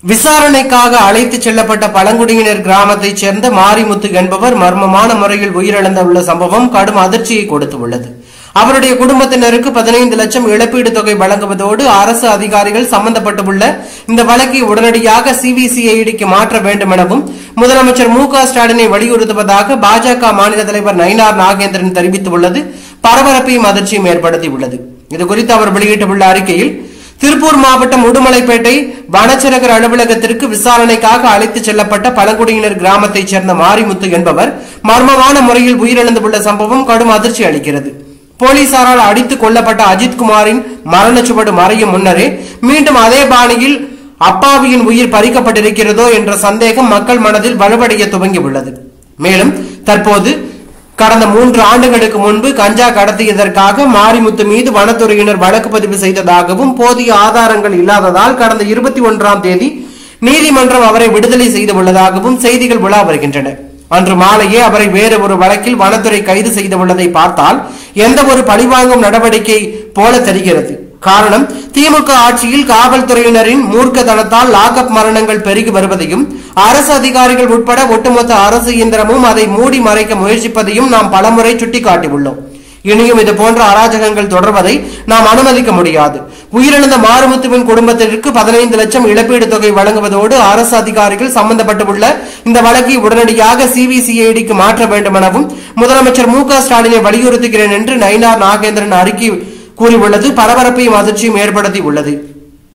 விசாரணைக்காக அழைத்துச் செல்லப்பட்ட பழங்குடியினர் கிராமத்தைச் சேர்ந்த மாரிமுத்து என்பவர் மர்மமான முறையில் உயிரிழந்துள்ள சம்பவம் கடும் அதிர்ச்சியை கொடுத்துள்ளது. அவருடைய குடும்பத்தினருக்கு 15 லட்சம் இழப்பீடு தொகை வழங்குவதோடு அரசு அதிகாரிகள் சம்பந்தப்பட்டுள்ள இந்த வழக்கை உடனடியாக சிபிசிஐடிக்கு மாற்ற வேண்டும் எனவும் முதலமைச்சர் மு.க. ஸ்டாலினை வலியுறுத்துவதாக பாஜக மாநில தலைவர் நயினார் நாகேந்திரன் தெரிவித்துள்ளது பரபரப்பையும் அதிர்ச்சியும் ஏற்படுத்தியுள்ளது. இதுகுறித்து அவர் வெளியிட்டுள்ள அறிக்கையில், திருப்பூர் மாவட்டம் உடுமலைப்பேட்டை வனச்சரகர் அலுவலகத்திற்கு விசாரணைக்காக அழைத்துச் செல்லப்பட்ட பழங்குடியினர் கிராமத்தைச் சேர்ந்த மாரிமுத்து என்பவர் மர்மமான முறையில் உயிரிழந்துள்ள சம்பவம் கடும் அதிர்ச்சி அளிக்கிறது. போலீசாரால் அடித்துக் கொல்லப்பட்ட அஜித்குமாரின் மரணச்சுவடு மறையும் முன்னரே மீண்டும் அதே பாணியில் அப்பாவியின் உயிர் பறிக்கப்பட்டிருக்கிறதோ என்ற சந்தேகம் மக்கள் மனதில் வலுவடைய துவங்கியுள்ளது. மேலும் தற்போது கடந்த 3 ஆண்டுகளுக்கு முன்பு கஞ்சா கடத்தியதற்காக மாரிமுத்து மீது வனத்துறையினர் வழக்கு பதிவு செய்ததாகவும் போதிய ஆதாரங்கள் இல்லாததால் கடந்த 21ஆம் தேதி நீதிமன்றம் அவரை விடுதலை செய்துள்ளதாகவும் செய்திகள் உலா வருகின்றன. அன்று மாலையே அவரை வேறு ஒரு வழக்கில் வனத்துறை கைது செய்துள்ளதை பார்த்தால் எந்த ஒரு பழிவாங்கும் நடவடிக்கை போல தெரிகிறது. காரணம், திமுக ஆட்சியில் காவல்துறையினரின் மூர்க்கத்தனத்தால் லாக்அப் மரணங்கள் பெருகி வருவதையும் அரசு அதிகாரிகள் உட்பட ஒட்டுமொத்த அரசு இயந்திரமும் அதை மூடி மறைக்க முயற்சிப்பதையும் நாம் பலமுறை சுட்டிக்காட்டியுள்ளோம். இனியும் இது போன்ற அராஜகங்கள் தொடர்வதை நாம் அனுமதிக்க முடியாது. உயிரிழந்த மாரிமுத்துவின் குடும்பத்திற்கு 15 லட்சம் இழப்பீடு தொகை வழங்குவதோடு அரசு அதிகாரிகள் சம்பந்தப்பட்டுள்ள இந்த வழக்கை உடனடியாக சிபிசிஐடிக்கு மாற்ற வேண்டும் எனவும் முதலமைச்சர் மு.க. ஸ்டாலினை வலியுறுத்துகிறேன் என்று நயினார் நாகேந்திரன் அறிக்கை கூறியுள்ளது பரபரப்பையும் அதிர்ச்சியும் ஏற்படுத்தி உள்ளது.